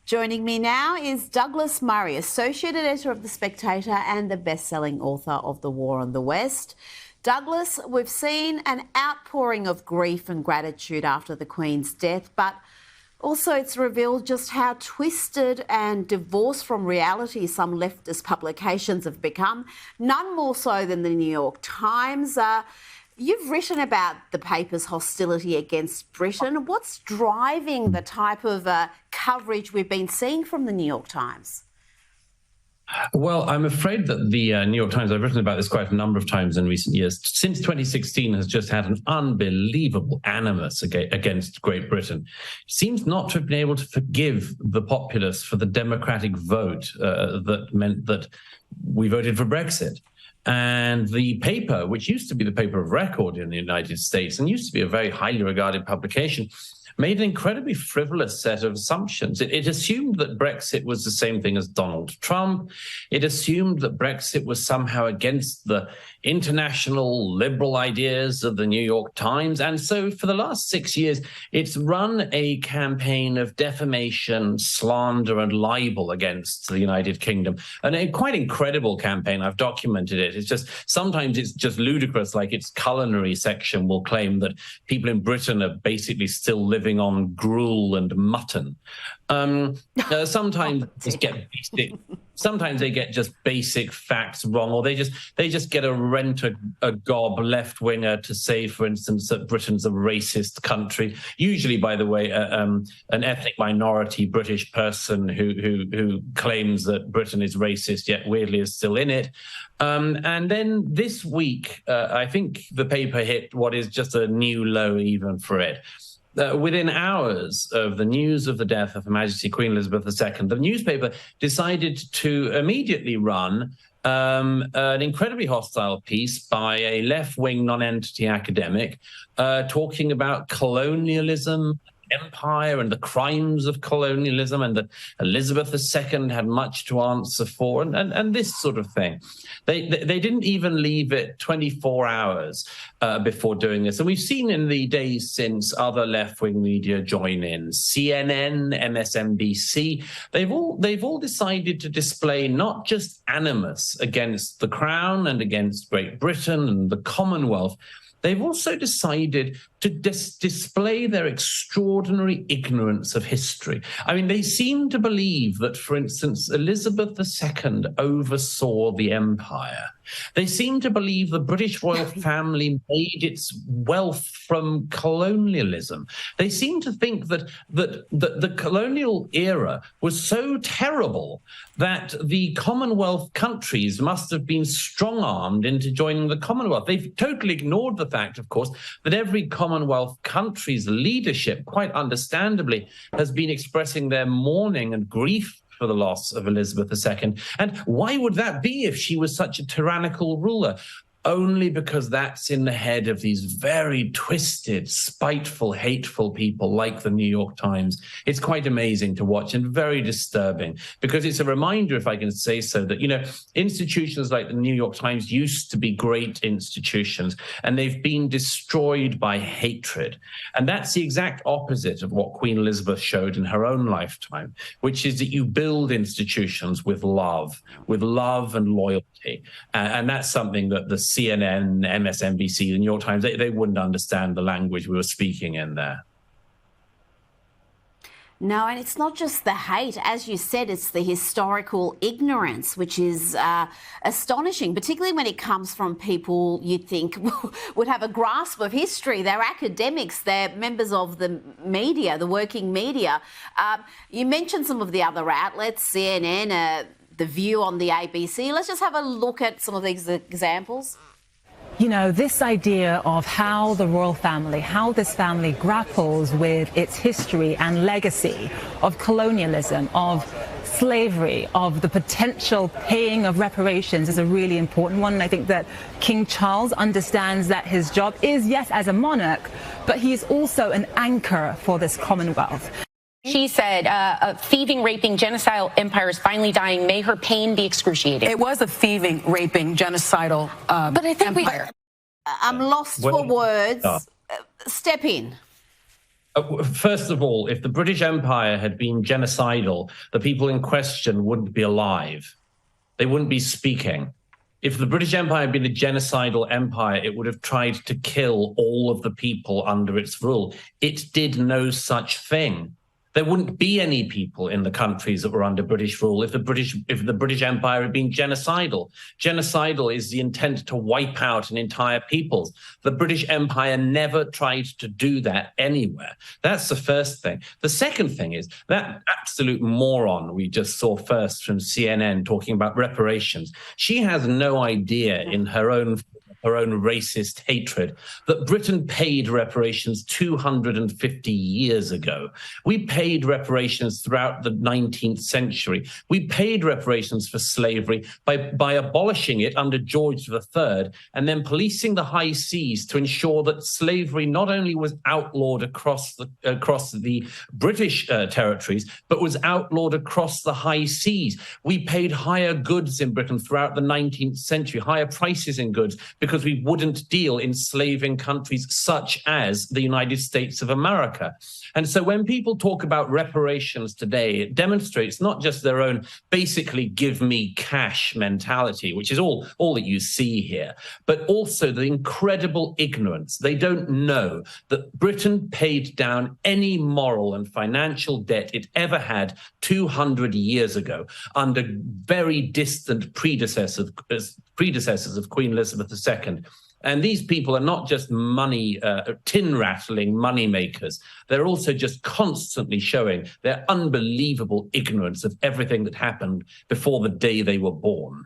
Joining me now is Douglas Murray, Associate Editor of The Spectator and the best-selling author of The War on the West. Douglas, we've seen an outpouring of grief and gratitude after the Queen's death, but also it's revealed just how twisted and divorced from reality some leftist publications have become, none more so than the New York Times. You've written about the paper's hostility against Britain. What's driving the type of coverage we've been seeing from the New York Times? Well, I'm afraid that the New York Times, I've written about this quite a number of times in recent years, since 2016 has just had an unbelievable animus against Great Britain. It seems not to have been able to forgive the populace for the democratic vote that meant that we voted for Brexit. And the paper, which used to be the paper of record in the United States and used to be a very highly regarded publication, made an incredibly frivolous set of assumptions. It assumed that Brexit was the same thing as Donald Trump. It assumed that Brexit was somehow against the international liberal ideas of the New York Times. And so for the last 6 years, it's run a campaign of defamation, slander, and libel against the United Kingdom. And a quite incredible campaign. I've documented it. Sometimes it's just ludicrous, like its culinary section will claim that people in Britain are basically still living on gruel and mutton. Sometimes they get just basic facts wrong, or they just get a gob left winger to say, for instance, that Britain's a racist country. Usually, by the way, an ethnic minority British person who claims that Britain is racist, yet weirdly is still in it. And then this week, I think the paper hit what is just a new low even for it. Within hours of the news of the death of Her Majesty Queen Elizabeth II, the newspaper decided to immediately run an incredibly hostile piece by a left-wing non-entity academic talking about colonialism, empire, and the crimes of colonialism, and that Elizabeth II had much to answer for, and this sort of thing. They didn't even leave it 24 hours before doing this. And we've seen in the days since other left-wing media join in. CNN, MSNBC, they've all decided to display not just animus against the Crown and against Great Britain and the Commonwealth, they've also decided to display their extraordinary ignorance of history. I mean, they seem to believe that, for instance, Elizabeth II oversaw the empire. They seem to believe the British royal family made its wealth from colonialism. They seem to think that the colonial era was so terrible that the Commonwealth countries must have been strong-armed into joining the Commonwealth. They've totally ignored the fact, of course, that every Commonwealth country's leadership, quite understandably, has been expressing their mourning and grief for the loss of Elizabeth II. And why would that be if she was such a tyrannical ruler? Only because that's in the head of these very twisted, spiteful, hateful people like the New York Times. It's quite amazing to watch and very disturbing, because it's a reminder, if I can say so, that, institutions like the New York Times used to be great institutions, and they've been destroyed by hatred. And that's the exact opposite of what Queen Elizabeth showed in her own lifetime, which is that you build institutions with love and loyalty. And that's something that the CNN, MSNBC, the New York Times, they wouldn't understand the language we were speaking in there. No, and it's not just the hate. As you said, it's the historical ignorance, which is astonishing, particularly when it comes from people you'd think would have a grasp of history. They're academics, they're members of the media, the working media. You mentioned some of the other outlets, CNN, The View on the ABC. Let's just have a look at some of these examples. This idea of how the royal family, how this family grapples with its history and legacy of colonialism, of slavery, of the potential paying of reparations is a really important one. And I think that King Charles understands that his job is, yes, as a monarch, but he is also an anchor for this Commonwealth. She said, a thieving, raping, genocidal empire is finally dying. May her pain be excruciating. It was a thieving, raping, genocidal but I think empire. I'm lost for words. Step in. First of all, if the British Empire had been genocidal, the people in question wouldn't be alive. They wouldn't be speaking. If the British Empire had been a genocidal empire, it would have tried to kill all of the people under its rule. It did no such thing. There wouldn't be any people in the countries that were under British rule if the British Empire had been genocidal. Genocidal is the intent to wipe out an entire people. The British Empire never tried to do that anywhere. That's the first thing. The second thing is that absolute moron we just saw first from CNN talking about reparations. She has no idea in her own racist hatred that Britain paid reparations 250 years ago. We paid reparations throughout the 19th century. We paid reparations for slavery by abolishing it under George III and then policing the high seas to ensure that slavery not only was outlawed across the British territories, but was outlawed across the high seas. We paid higher goods in Britain throughout the 19th century, higher prices in goods, because we wouldn't deal in slaving countries such as the United States of America. And so when people talk about reparations today, it demonstrates not just their own basically give me cash mentality, which is all that you see here, but also the incredible ignorance. They don't know that Britain paid down any moral and financial debt it ever had 200 years ago under very distant predecessors of Queen Elizabeth II. And these people are not just tin-rattling money makers. They're also just constantly showing their unbelievable ignorance of everything that happened before the day they were born.